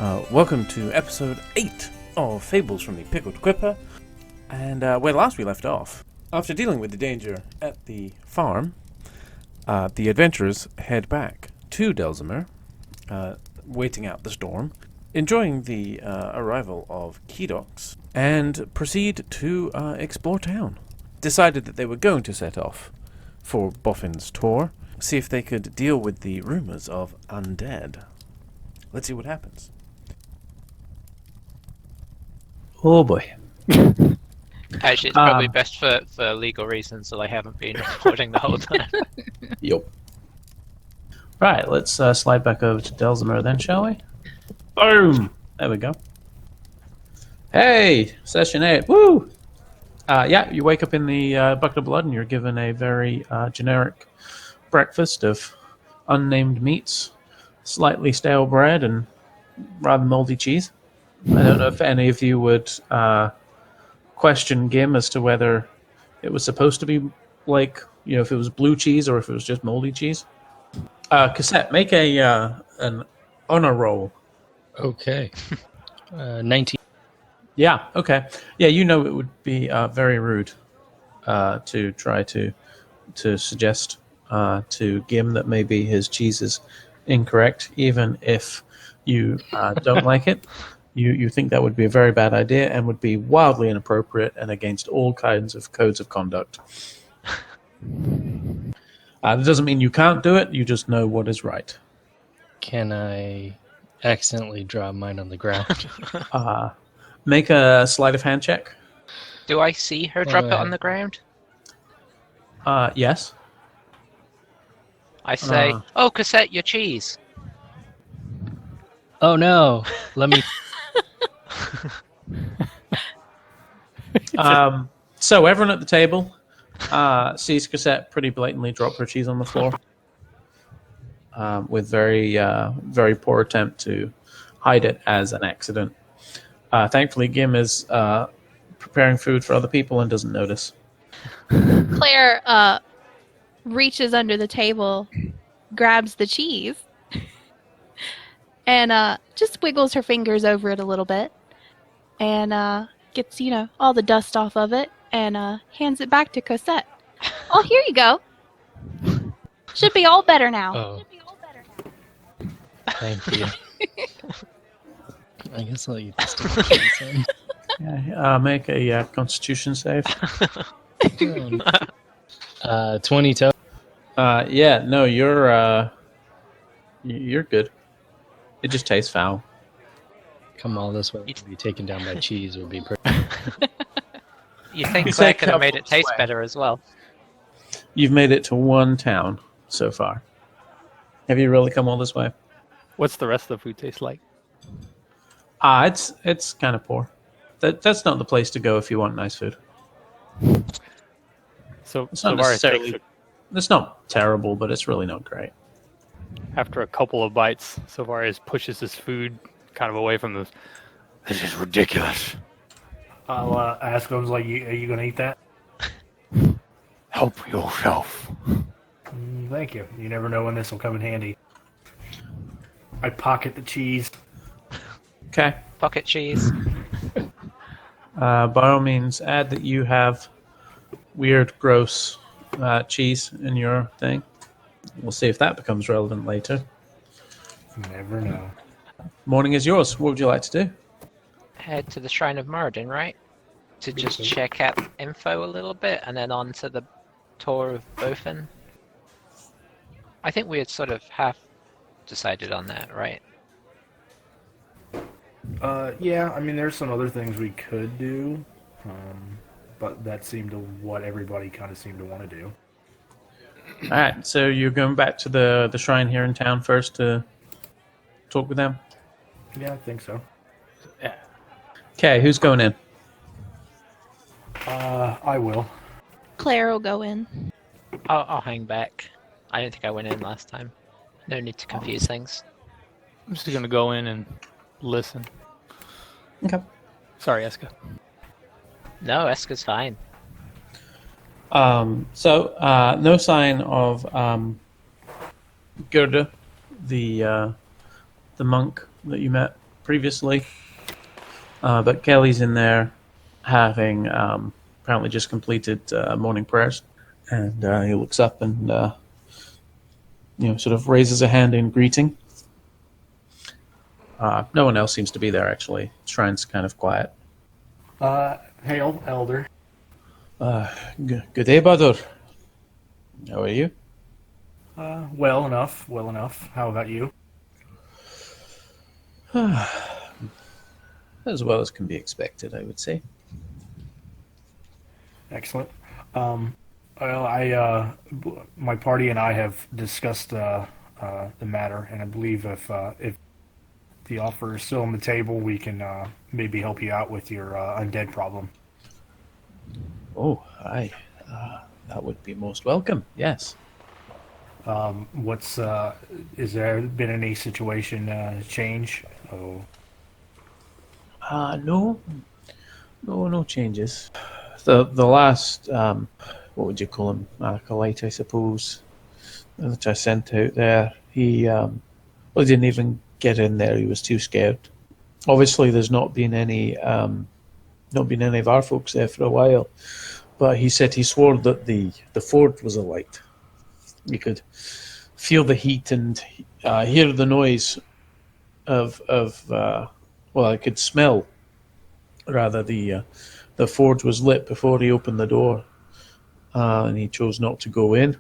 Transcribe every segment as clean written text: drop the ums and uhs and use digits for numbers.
Welcome to episode 8 of Fables from the Pickled Quipper. And where last we left off, after dealing with the danger at the farm, the adventurers head back to Delzimer, waiting out the storm, enjoying the arrival of Kedox, and proceed to explore town. Decided that they were going to set off for Boffin's tour, see if they could deal with the rumors of undead. Let's see what happens. Oh boy. Actually, it's probably best for legal reasons that I haven't been recording the whole time. Yup. Right, let's slide back over to Delzimer then, shall we? Boom! There we go. Hey! Session 8. Woo! Yeah, you wake up in the bucket of blood and you're given a very generic breakfast of unnamed meats, slightly stale bread, and rather moldy cheese. I don't know if any of you would question Gim as to whether it was supposed to be like, you know, if it was blue cheese or if it was just moldy cheese. Cassette, make an honor roll. Okay. 19. Yeah, okay. Yeah, you know it would be very rude to try to suggest to Gim that maybe his cheese is incorrect, even if you don't like it. You think that would be a very bad idea and would be wildly inappropriate and against all kinds of codes of conduct. That doesn't mean you can't do it, you just know what is right. Can I accidentally drop mine on the ground? Make a sleight of hand check. Do I see her drop it on the ground? Yes. I say, "Oh, Cassette, your cheese." Oh no! Let me. So everyone at the table sees Cassette pretty blatantly drop her cheese on the floor, with very poor attempt to hide it as an accident. Thankfully, Gim is preparing food for other people and doesn't notice. Claire reaches under the table, grabs the cheese, and just wiggles her fingers over it a little bit, and gets, all the dust off of it, and hands it back to Cosette. Oh, here you go. Should be all better now. Oh. Thank you. I guess I'll eat this cheese. Make a Constitution save. 20 total. Yeah, no, you're good. It just tastes foul. Come all this way to be taken down by cheese would be perfect. You think Claire could have made it taste better as well? You've made it to one town so far. Have you really come all this way? What's the rest of the food taste like? It's kind of poor. That's not the place to go if you want nice food. So It's not Varys necessarily. takes It's not terrible, but it's really not great. after a couple of bites, Varys pushes his food kind of away from this. This is ridiculous. I'll ask him, are you going to eat that? Help yourself. Thank you. You never know when this will come in handy. I pocket the cheese. Okay. Pocket cheese. By all means, add that you have weird, gross cheese in your thing. We'll see if that becomes relevant later. Never know. Morning is yours. What would you like to do? Head to the Shrine of Muradin, right? To just check out info a little bit, and then on to the tour of Bofen. I think we had sort of half decided on that, right? Yeah, I mean, there's some other things we could do, but that seemed to what everybody kind of seemed to want to do. All right. So you're going back to the shrine here in town first to talk with them? Yeah, I think so. Yeah. Okay, who's going in? I will. Claire will go in. I'll hang back. I don't think I went in last time. No need to confuse things. I'm just going to go in and listen. Okay. Sorry, Eska. No, Eska's fine. So no sign of Gerda, the monk that you met previously. But Kelly's in there having apparently just completed morning prayers. And he looks up and sort of raises a hand in greeting. No one else seems to be there, actually. Shrine's kind of quiet. Hail, Elder. Good day, Badur. How are you? Well enough, well enough. How about you? As well as can be expected, I would say. Excellent. Well, my party and I have discussed the matter, and I believe if the offer is still on the table, we can maybe help you out with your undead problem. Oh, aye. That would be most welcome, yes. Is there been any situation change? Oh. No changes. The last, what would you call him, acolyte, I suppose, that I sent out there, he didn't even get in there. He was too scared. Obviously, there's not been any of our folks there for a while, but he said he swore that the forge was alight. You could feel the heat and hear the noise of I could smell rather the forge was lit before he opened the door, and he chose not to go in.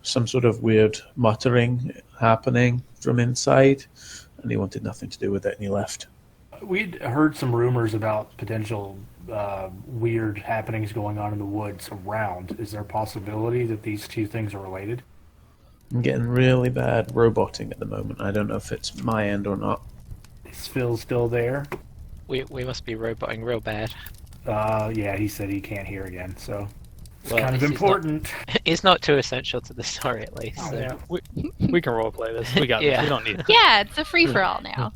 Some sort of weird muttering happening from inside, and he wanted nothing to do with it, and he left. We'd heard some rumors about potential weird happenings going on in the woods around. Is there a possibility that these two things are related? I'm getting really bad roboting at the moment. I don't know if it's my end or not. Is Phil still there? We must be roboting real bad. Yeah, he said he can't hear again, so it's Well, kind of this is important. It's not too essential to the story, at least. Oh, So. yeah, we can roleplay this. We got Yeah. this. We don't need. Yeah, it's a free for all now.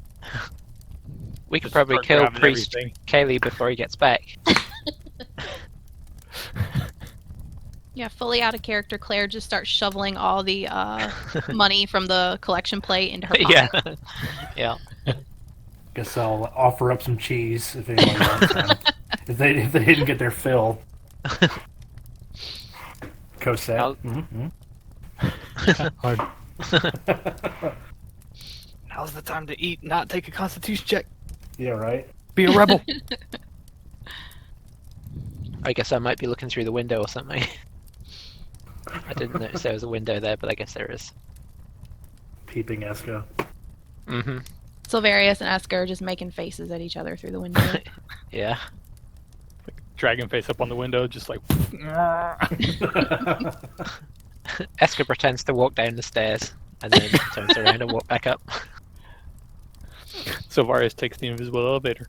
We could Just probably start kill grabbing Priest everything. Kaylee before he gets back. Yeah, fully out of character, Claire just starts shoveling all the money from the collection plate into her pocket. Yeah. Guess I'll offer up some cheese if anyone wants some. If they didn't get their fill. Cosette. I'll- Hard. Now's the time to eat, not take a constitution check. Yeah, right. Be a rebel. I guess I might be looking through the window or something. I didn't notice there was a window there, but I guess there is. Peeping Esco. Mm-hmm. Silverius and Esker are just making faces at each other through the window. Yeah. Dragon face up on the window, just like. Esker pretends to walk down the stairs and then turns around and walk back up. So Varius takes the invisible elevator.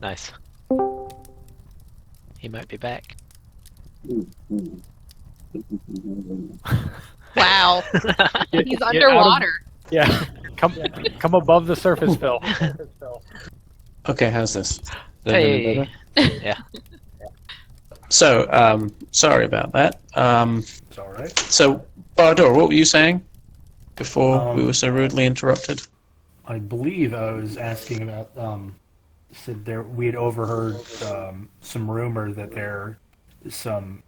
Nice. He might be back. Wow. He's Get out of- underwater. Yeah, come above the surface, Phil. Okay, how's this? Is that Hey. any better? Yeah. So, sorry about that. It's all right. So, Bardor, what were you saying before we Um, were so rudely interrupted? I believe I was asking about. Said there we had overheard some rumor that there is some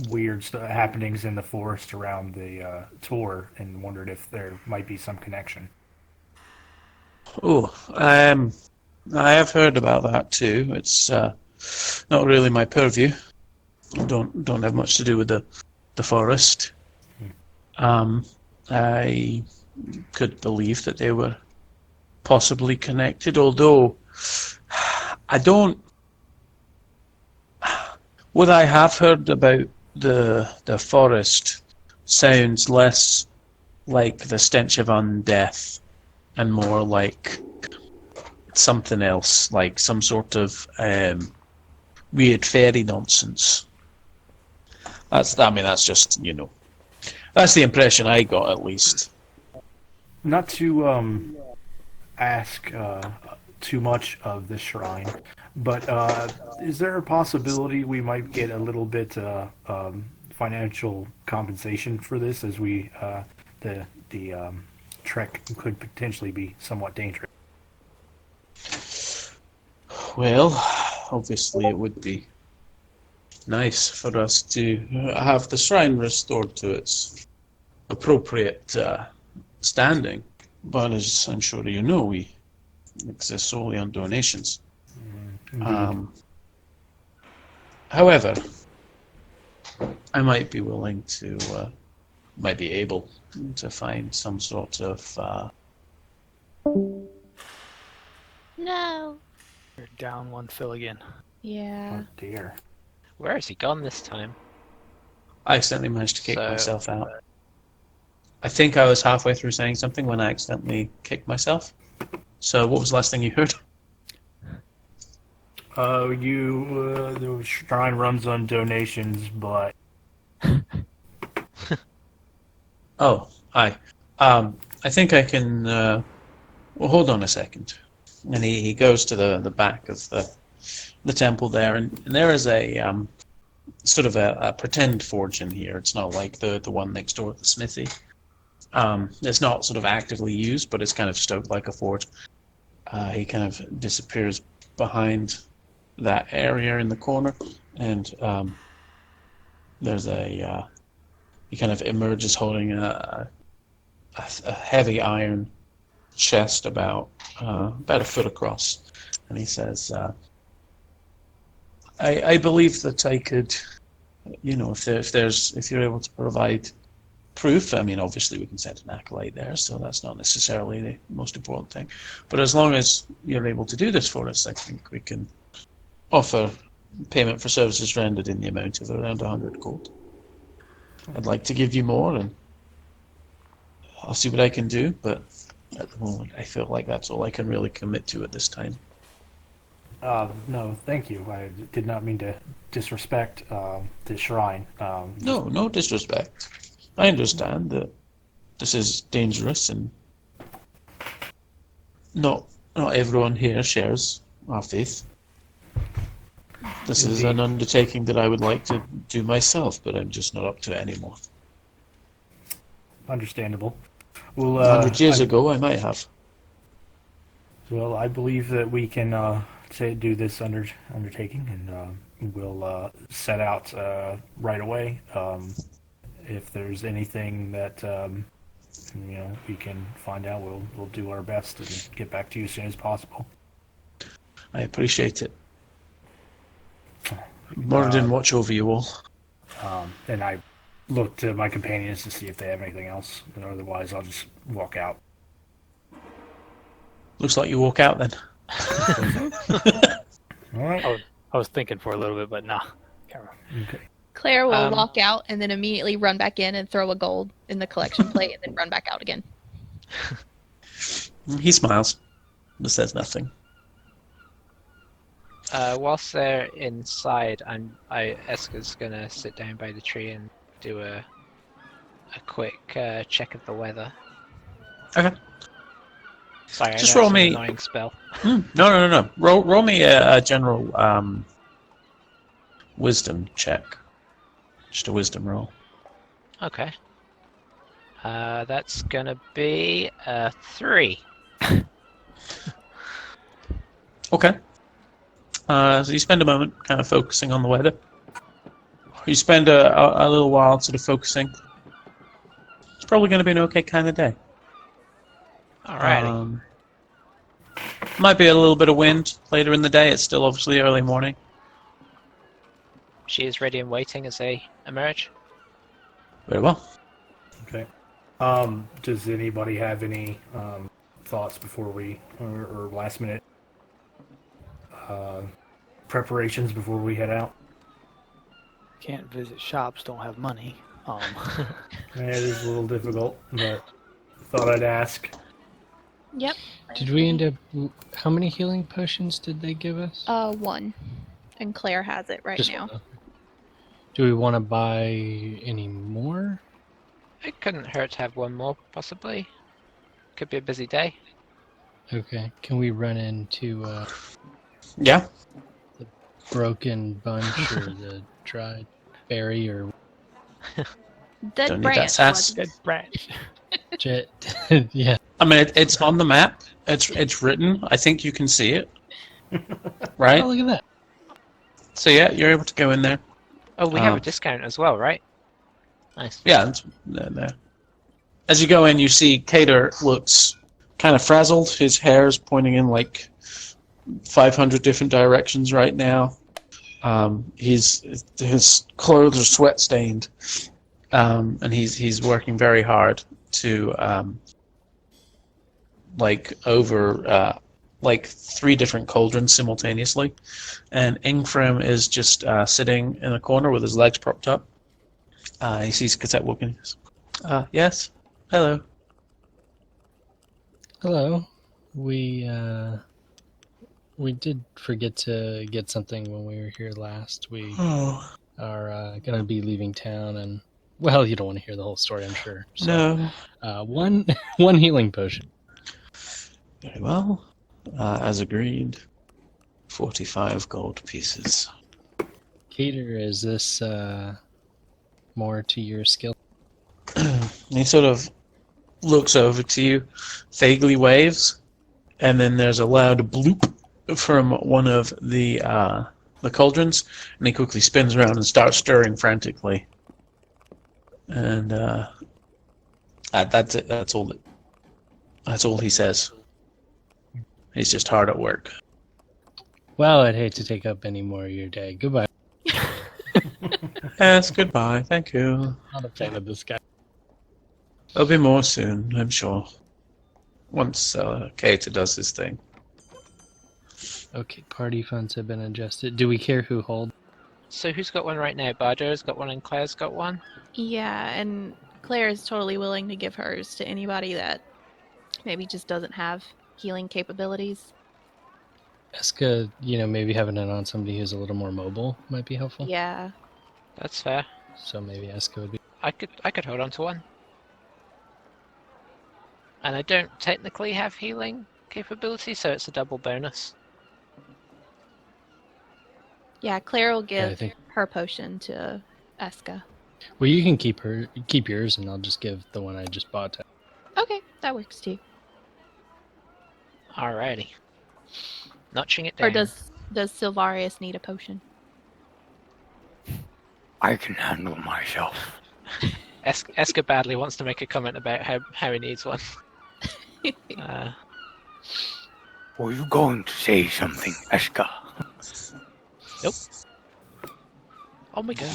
weird happenings in the forest around the tour, and wondered if there might be some connection. Oh, I have heard about that too. It's not really my purview. I don't have much to do with the forest. I could believe that they were possibly connected, although I don't. What I have heard about the forest sounds less like the stench of undeath and more like something else, like some sort of weird fairy nonsense. That's just, that's the impression I got, at least. Not to ask too much of the shrine, but is there a possibility we might get a little bit financial compensation for this, as we the trek could potentially be somewhat dangerous. Well, obviously it would be nice for us to have the shrine restored to its appropriate standing. But as I'm sure you know, we exist solely on donations. Indeed. However, I might be willing to, might be able to find some sort of. No. You're down one fill again. Yeah. Oh dear. Where has he gone this time? I accidentally managed to kick So- myself out. I think I was halfway through saying something when I accidentally kicked myself. So, what was the last thing you heard? The shrine runs on donations, but Oh, hi. I think I can. Well, hold on a second. And he goes to the back of the temple there, and there is a sort of a pretend forge in here. It's not like the one next door at the smithy. It's not sort of actively used, but it's kind of stoked like a forge. He kind of disappears behind that area in the corner, and there's a he kind of emerges holding a heavy iron chest about a foot across, and he says, I believe that I could, if you're able to provide proof. I mean, obviously we can send an acolyte there, so that's not necessarily the most important thing. But as long as you're able to do this for us, I think we can offer payment for services rendered in the amount of around 100 gold. I'd like to give you more, and I'll see what I can do, but at the moment I feel like that's all I can really commit to at this time. no, thank you. I did not mean to disrespect the shrine. No disrespect. I understand that this is dangerous, and not everyone here shares our faith. This is an undertaking that I would like to do myself, but I'm just not up to it anymore. Understandable. Well, 100 years ago, I might have. Well, I believe that we can do this undertaking, and we'll set out right away. If there's anything that we can find out, we'll do our best and get back to you as soon as possible. I appreciate it. Morden, watch over you all. And I look to my companions to see if they have anything else. But otherwise, I'll just walk out. Looks like you walk out then. All right. I was thinking for a little bit, but nah. Can't remember. Okay. Claire will walk out and then immediately run back in and throw a gold in the collection plate and then run back out again. He smiles, but says nothing. Whilst they're inside, Esker's gonna sit down by the tree and do a quick check of the weather. Okay. Sorry, Just I know roll it's an me- annoying spell. No. Roll me a general wisdom check. Just a wisdom roll. Okay. That's gonna be a 3. Okay. So you spend a moment kind of focusing on the weather. You spend a little while sort of focusing. It's probably going to be an okay kind of day. Alrighty. Might be a little bit of wind later in the day. It's still obviously early morning. She is ready and waiting as they emerge. Very well. Okay. Does anybody have any thoughts before we or last minute preparations before we head out? Can't visit shops, don't have money. It is a little difficult, but thought I'd ask. Yep. Did we end up? How many healing potions did they give us? 1. And Claire has it right Just now. one. Do we want to buy any more? It couldn't hurt to have one more, possibly. Could be a busy day. Okay. Can we run into Yeah. the broken bunch or the dried berry or Dead Don't need that branch sass. was- Dead branch. jet? Yeah. I mean, it's on the map. It's written. I think you can see it. Right? Oh, look at that. So yeah, you're able to go in there. Oh, we have a Um, discount as well, right? Nice. Yeah, it's there. As you go in, you see Cater looks kind of frazzled. His hair's pointing in like 500 different directions right now. His clothes are sweat stained, and he's working very hard to over like 3 different cauldrons simultaneously. And Ingfram is just sitting in a corner with his legs propped up. He sees Cassette walking. Yes. Hello. Hello. We did forget to get something when we were here last. We Oh are gonna be leaving town, and well, you don't want to hear the whole story, I'm sure. So, no. one one healing potion. Very well. As agreed. 45 gold pieces. Cater, is this more to your skill? He sort of looks over to you, vaguely waves, and then there's a loud bloop from one of the cauldrons, and he quickly spins around and starts stirring frantically. And that's it. That's all. That's all he says. He's just hard at work. Well, I'd hate to take up any more of your day. Goodbye. Yes, goodbye. Thank you. Not a fan of this guy. There'll be more soon, I'm sure. Once Cater does his thing. Okay, party funds have been adjusted. Do we care who holds? So who's got one right now? Bardo's got one and Claire's got one? Yeah, and Claire is totally willing to give hers to anybody that maybe just doesn't have healing capabilities. Eska, maybe having it on somebody who's a little more mobile might be helpful. Yeah. That's fair. So maybe Eska would be. I could hold on to one. And I don't technically have healing capability, so it's a double bonus. Yeah, Claire will Yeah, I give think. her potion to Eska. Well, you can keep yours, and I'll just give the one I just bought to. Okay, that works too. Alrighty. Notching it down. Or does Silvarius need a potion? I can handle myself. Eska badly wants to make a comment about how he needs one. Were you going to say something, Eska? Nope. On we go.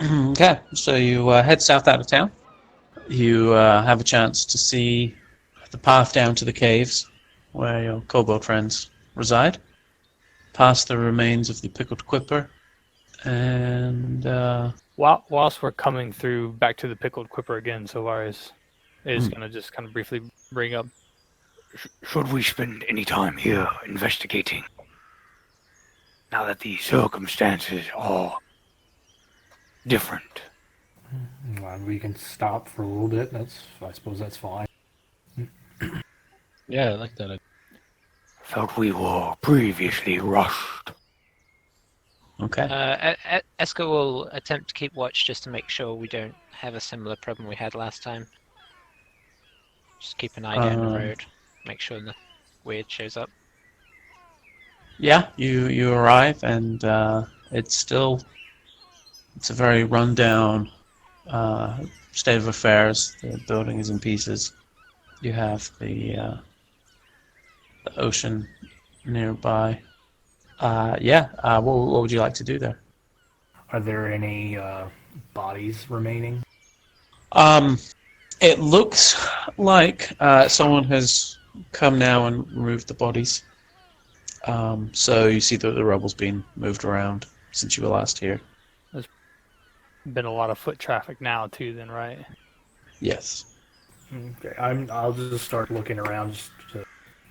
Okay, so you head south out of town. You have a chance to see the path down to the caves where your kobold friends reside. Past the remains of the pickled quipper. And Whilst we're coming through back to the pickled quipper again, Solaris is going to just kind of briefly bring up. Should we spend any time here investigating? Now that the circumstances are different. Well, we can stop for a little bit. I suppose that's fine. Yeah, I like that. Felt we were previously rushed. okay. Eska will attempt to keep watch just to make sure we don't have a similar problem we had last time. Just keep an eye down the road. Make sure the weird shows up. Yeah, you arrive and it's a very rundown state of affairs. The building is in pieces. You have the ocean nearby. What would you like to do there? Are there any bodies remaining? It looks like someone has come now and removed the bodies. So you see that the rubble's been moved around since you were last here. Been a lot of foot traffic now too, then, right? Yes. Okay, I'll just start looking around just to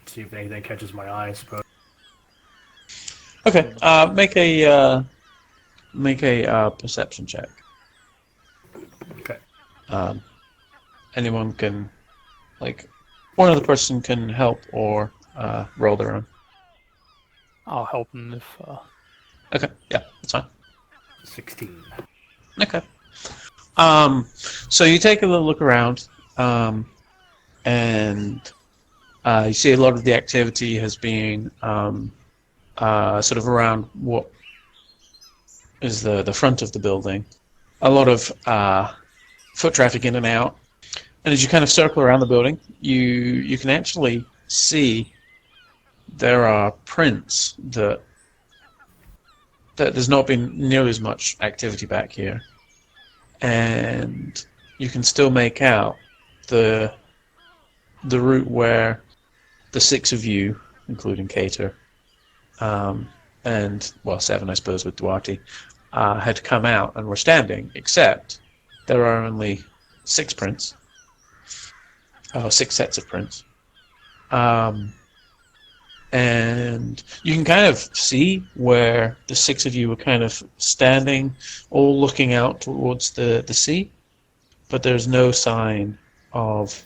see if anything catches my eye, I suppose. Okay. Make a perception check. Okay. Anyone can, one other person can help or roll their own. I'll help him if. Okay. Yeah, that's fine. 16. Okay. So you take a little look around. and you see a lot of the activity has been sort of around what is the front of the building. A lot of foot traffic in and out. And as you kind of circle around the building, you can actually see there are prints that there's not been nearly as much activity back here. And you can still make out the route where the six of you, including Cater, and, well, seven, I suppose, with Duarte, had come out and were standing, except there are only 6 prints. 6 sets of prints. And you can kind of see where the 6 of you were kind of standing, all looking out towards the sea, but there's no sign of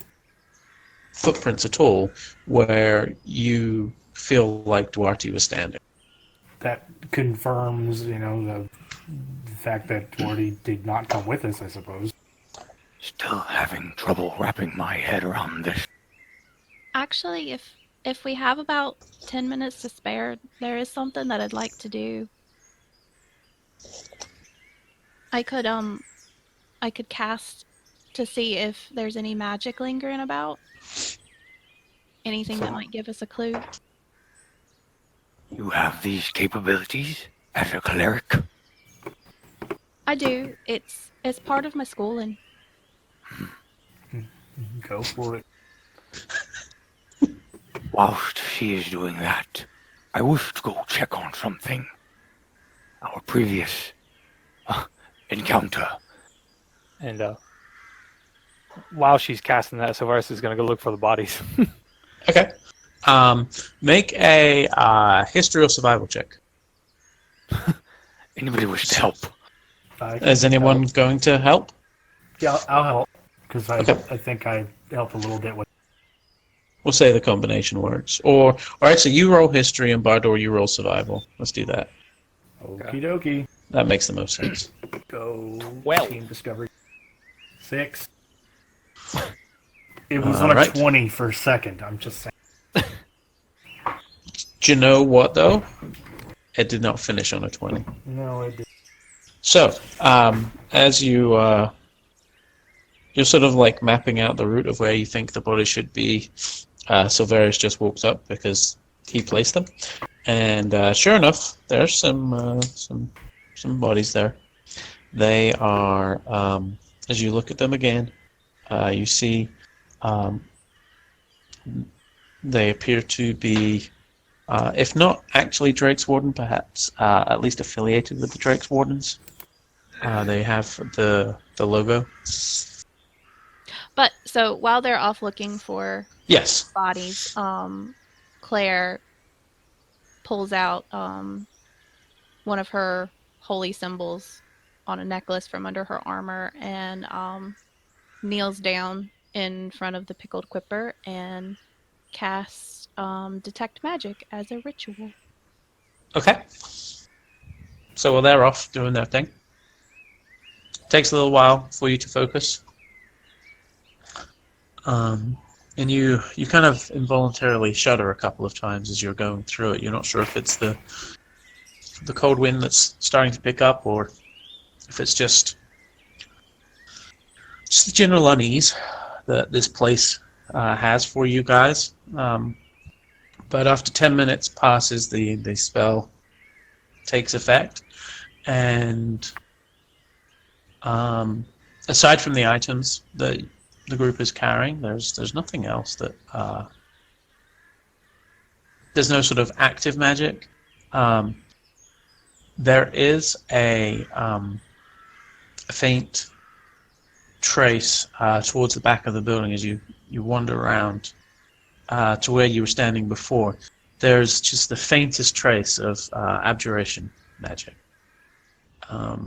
footprints at all where you feel like Duarte was standing. That confirms, the fact that Duarte did not come with us, I suppose. Still having trouble wrapping my head around this. Actually, if we have about 10 minutes to spare, there is something that I'd like to do. I could cast to see if there's any magic lingering about. Anything that might give us a clue. You have these capabilities as a cleric? I do. It's part of my schooling. Go for it. Whilst she is doing that, I wish to go check on something. Our previous encounter. And while she's casting that, Savaris is going to go look for the bodies. Okay. Make a history or survival check. Anybody wish to help? Is anyone going to help? Yeah, I'll help. Because Okay. I think I helped a little bit with. We'll say the combination works. Or actually, you roll history and Bardor, you roll survival. Let's do that. Okie dokie. That makes the most sense. Go. 12. Team discovery. 6. It was on a Alright. 20 for a second. I'm just saying. Do you know what, though? It did not finish on a 20. No, it didn't. So, as you're sort of like mapping out the route of where you think the body should be, Silverius just walks up because he placed them, and sure enough, there's some bodies there. They are, as you look at them again, you see they appear to be, if not actually Drake's Warden, perhaps at least affiliated with the Drake's Wardens. They have the logo. But so while they're off looking for Yes. bodies, Claire pulls out one of her holy symbols on a necklace from under her armor and kneels down in front of the pickled quipper and casts detect magic as a ritual. Okay. So while they're off doing their thing, takes a little while for you to focus. And you kind of involuntarily shudder a couple of times as you're going through it. You're not sure if it's the cold wind that's starting to pick up or if it's just the general unease that this place has for you guys. But after 10 minutes passes, the spell takes effect, and aside from the items that the group is carrying, there's nothing else that there's no sort of active magic. There is a faint trace towards the back of the building as you wander around to where you were standing before. There's just the faintest trace of abjuration magic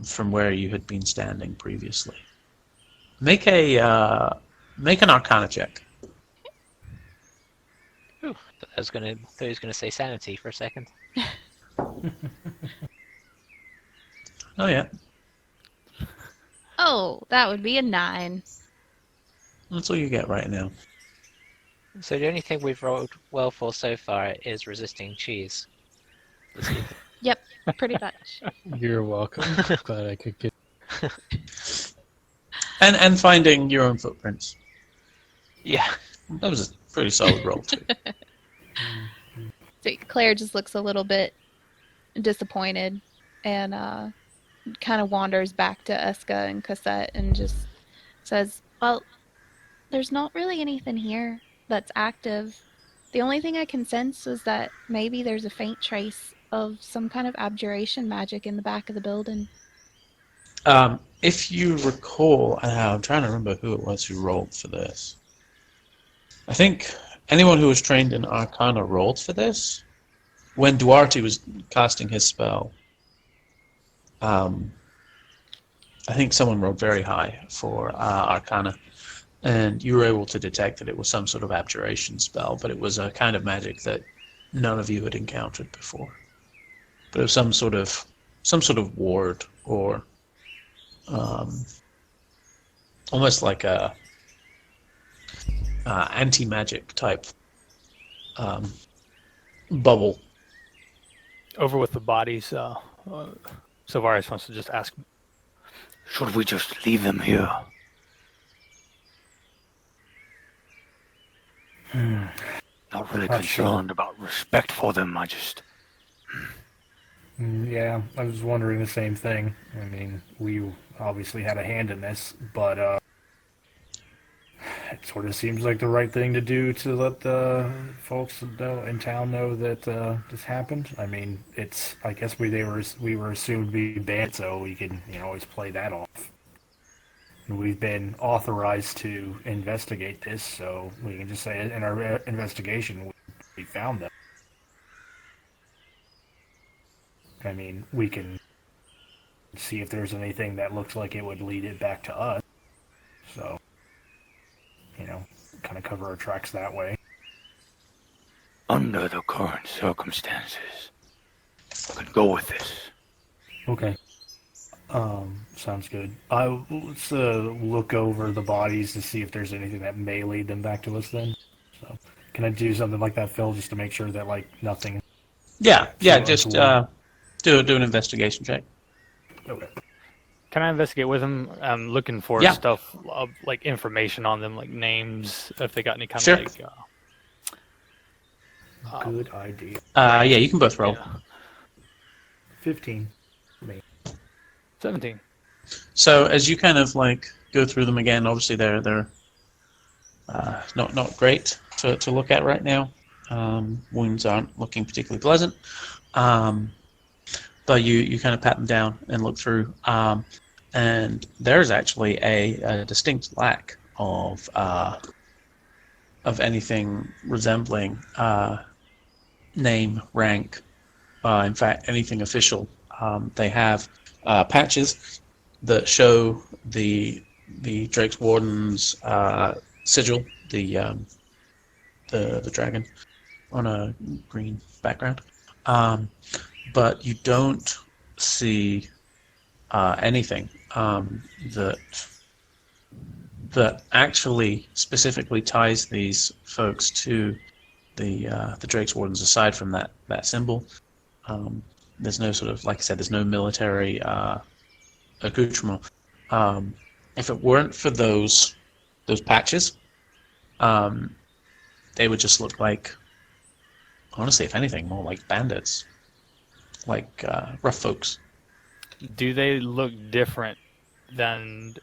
from where you had been standing previously. Make an Arcana check. Ooh, thought he was gonna say sanity for a second. Oh yeah, Oh, that would be a 9. that's all you get right now. So the only thing we've rolled well for so far is resisting cheese. Yep, pretty much. You're welcome. Glad I could get. And finding your own footprints. Yeah. That was a pretty solid roll too. So Claire just looks a little bit disappointed and kind of wanders back to Eska and Cassette and just says, well, there's not really anything here that's active. The only thing I can sense is that maybe there's a faint trace of some kind of abjuration magic in the back of the building. If you recall, I'm trying to remember who it was who rolled for this. I think anyone who was trained in Arcana rolled for this. When Duarte was casting his spell, I think someone rolled very high for Arcana, and you were able to detect that it was some sort of abjuration spell, but it was a kind of magic that none of you had encountered before. But it was some sort of ward or almost like a anti-magic type bubble. Over with the bodies, Savaris wants to just ask, should we just leave them here? Not really concerned about respect for them, I just... Yeah, I was wondering the same thing. I mean, we obviously had a hand in this, but it sort of seems like the right thing to do to let the folks in town know that this happened. I mean, I guess we were assumed to be banned, so we can always play that off. And we've been authorized to investigate this, so we can just say in our investigation we found them. I mean, we can see if there's anything that looks like it would lead it back to us. So, kind of cover our tracks that way. Under the current circumstances, I could go with this. Okay. Sounds good. Let's look over the bodies to see if there's anything that may lead them back to us then. So, can I do something like that, Phil, just to make sure that, nothing... Yeah, just do an investigation check. Okay. Can I investigate with them? I'm looking for stuff, like information on them, like names, if they got any kind of, Good idea. Yeah, you can both roll. Yeah. 15 for me. 17. So as you kind of go through them again, obviously they're not great to look at right now. Wounds aren't looking particularly pleasant. But you kind of pat them down and look through, and there's actually a distinct lack of anything resembling name, rank, in fact, anything official. They have patches that show the Drake's Warden's sigil, the dragon, on a green background. But you don't see anything that actually specifically ties these folks to the Drake's Wardens. Aside from that symbol, there's no sort of, like I said, there's no military accoutrement. If it weren't for those patches, they would just look like, honestly, if anything, more like bandits. Like rough folks. Do they look different than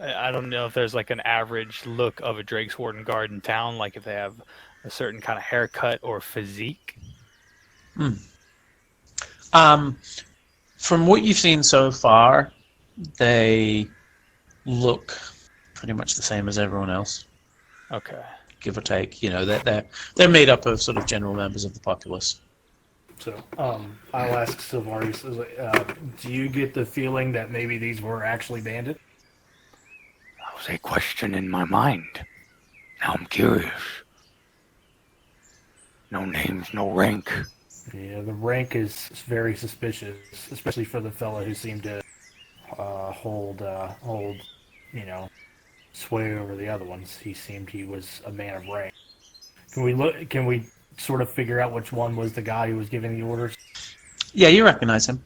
I don't know if there's an average look of a Drake's Warden guard in town, like if they have a certain kind of haircut or physique? From what you've seen so far, they look pretty much the same as everyone else. Okay. Give or take. They're made up of sort of general members of the populace. So, I'll ask Sylvaris, do you get the feeling that maybe these were actually bandits? That was a question in my mind. Now I'm curious. No names, no rank. Yeah, the rank is very suspicious, especially for the fellow who seemed to hold sway over the other ones. He was a man of rank. Can we sort of figure out which one was the guy who was giving the orders? Yeah, you recognize him.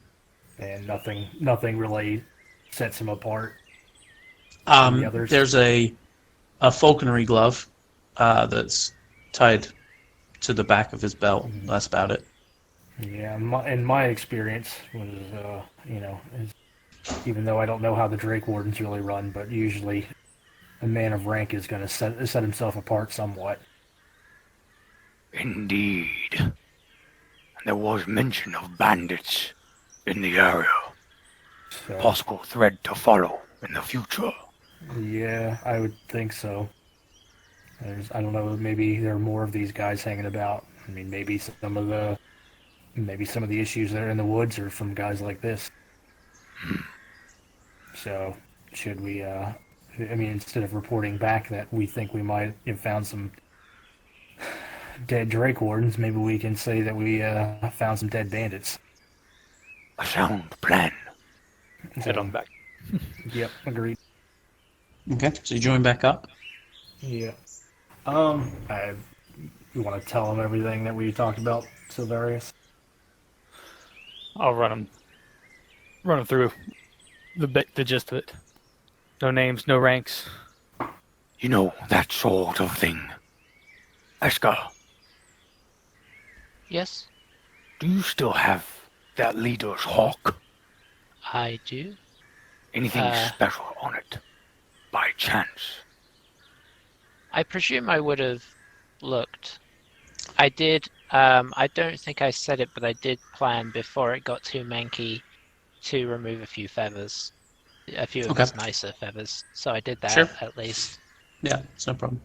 And nothing really sets him apart from the others. There's a falconry glove that's tied to the back of his belt. That's about it. Yeah, in my experience was, even though I don't know how the Drake Wardens really run, but usually a man of rank is going to set himself apart somewhat. Indeed. And there was mention of bandits in the area. So, Possible thread to follow in the future. yeah, I would think so. I don't know, maybe there are more of these guys hanging about. I mean, maybe some of the issues that are in the woods are from guys like this. So, should we, instead of reporting back that we think we might have found some dead Drake Wardens, maybe we can say that we found some dead bandits. A sound plan. Head on back. Yep, agreed. Okay, so you join back up. Yeah. You want to tell them everything that we talked about, Silverius? I'll run them through the gist of it. No names, no ranks. You know, that sort of thing. Eska, Yes, do you still have that leader's hawk? I do. Anything special on it, by chance? I presume I would have looked. I did. I don't think I said it, but I did plan before it got too manky to remove a few feathers, a few of its nicer feathers. So I did that at least. Yeah, it's no problem.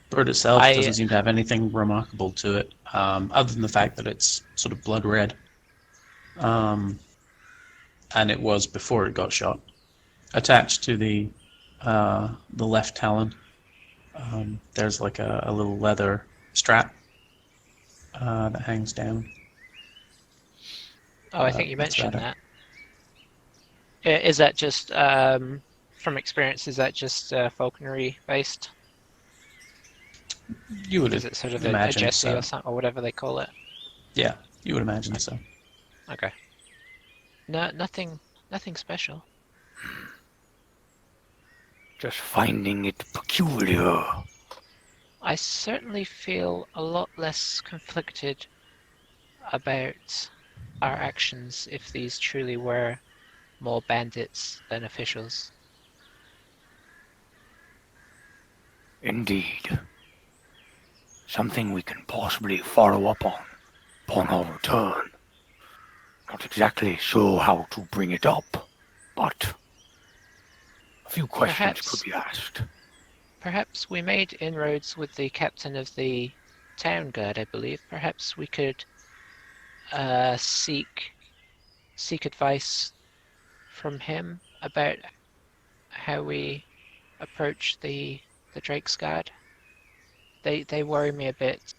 Bird itself doesn't seem to have anything remarkable to it, other than the fact that it's sort of blood red. And it was before it got shot. Attached to the left talon, there's like a little leather strap that hangs down. Oh, I think you mentioned that. Is that just, from experience, is that just falconry based? You would Is it sort of a imagine Jesse so. or something, or whatever they call it? Yeah, you would imagine so. Okay. No, nothing special. Just finding it peculiar. I certainly feel a lot less conflicted about our actions if these truly were more bandits than officials. Indeed. Something we can possibly follow up on upon our return. Not exactly sure how to bring it up, but a few questions could be asked. Perhaps we made inroads with the captain of the town guard, I believe. Perhaps we could seek advice from him about how we approach the Drake's Guard. They worry me a bit,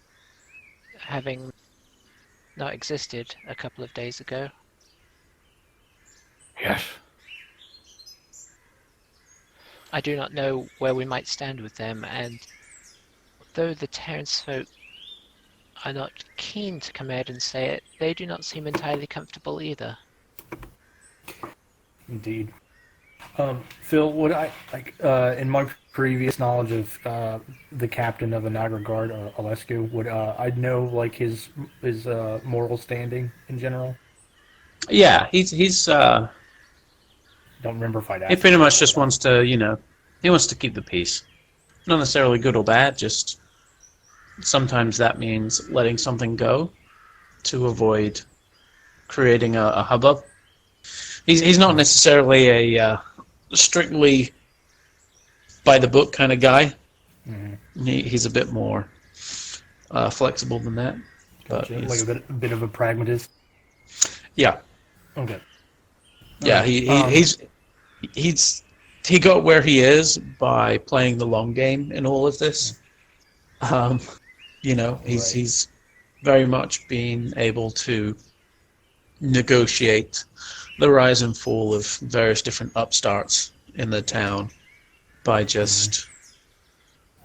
having not existed a couple of days ago. Yes. I do not know where we might stand with them, and though the townsfolk are not keen to come out and say it, they do not seem entirely comfortable either. Indeed. Phil, would I in my previous knowledge of the captain of the Niagara Guard, Alescu, would I know like his moral standing in general? Yeah, he's Don't remember if I'd asked. he pretty much just wants to, he wants to keep the peace. Not necessarily good or bad, just sometimes that means letting something go to avoid creating a hubbub. He's not necessarily a strictly by the book kind of guy. Mm-hmm. He's a bit more flexible than that. But Gotcha. Like a bit of a pragmatist. Yeah. Okay. Yeah, he got where he is by playing the long game in all of this. He's very much been able to negotiate the rise and fall of various different upstarts in the town by just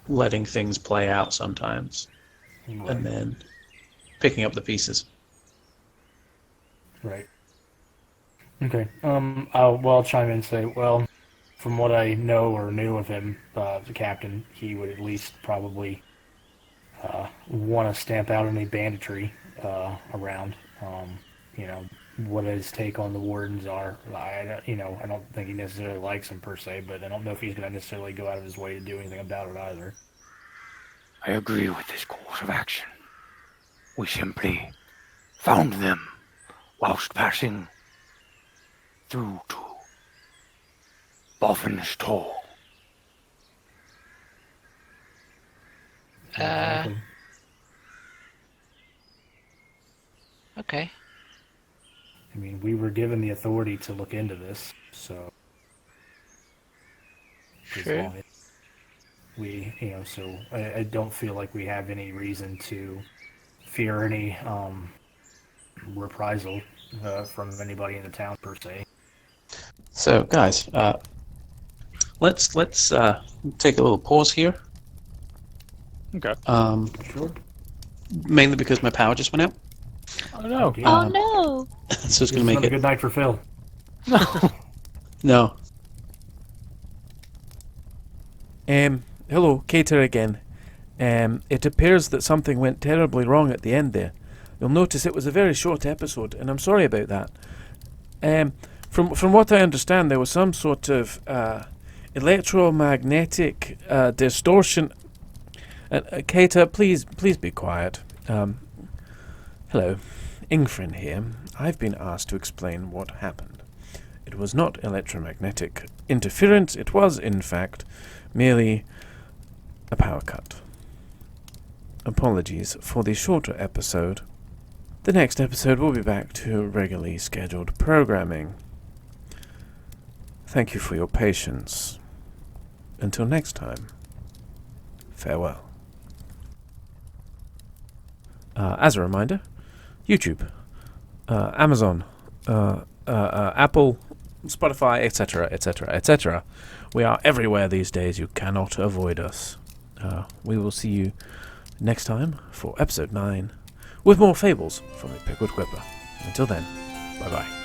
letting things play out sometimes, and then picking up the pieces. Right. Okay. I'll chime in and say, well, from what I know or knew of him, the captain, he would at least probably want to stamp out any banditry around. You know, what his take on the wardens are. I don't think he necessarily likes them per se, but I don't know if he's going to necessarily go out of his way to do anything about it either. I agree with this course of action. We simply found them whilst passing through to Boffin's Toll. Okay. I mean, we were given the authority to look into this, so True. so I don't feel like we have any reason to fear any reprisal from anybody in the town per se. So, guys, let's take a little pause here. Okay. Sure. Mainly because my power just went out, Oh no. Okay. Oh no! so it's This going to is make not a it. good night for Phil. No. Hello, Cater again. It appears that something went terribly wrong at the end there. You'll notice it was a very short episode, and I'm sorry about that. From what I understand, there was some sort of electromagnetic distortion. Cater, please be quiet. Hello, Ingfrin here. I've been asked to explain what happened. It was not electromagnetic interference. It was, in fact, merely a power cut. Apologies for the shorter episode. The next episode will be back to regularly scheduled programming. Thank you for your patience. Until next time, farewell. As a reminder, YouTube, Amazon, Apple, Spotify, etc., etc., etc. We are everywhere these days. You cannot avoid us. We will see you next time for episode 9 with more fables from the Pickled Quipper. Until then, bye-bye.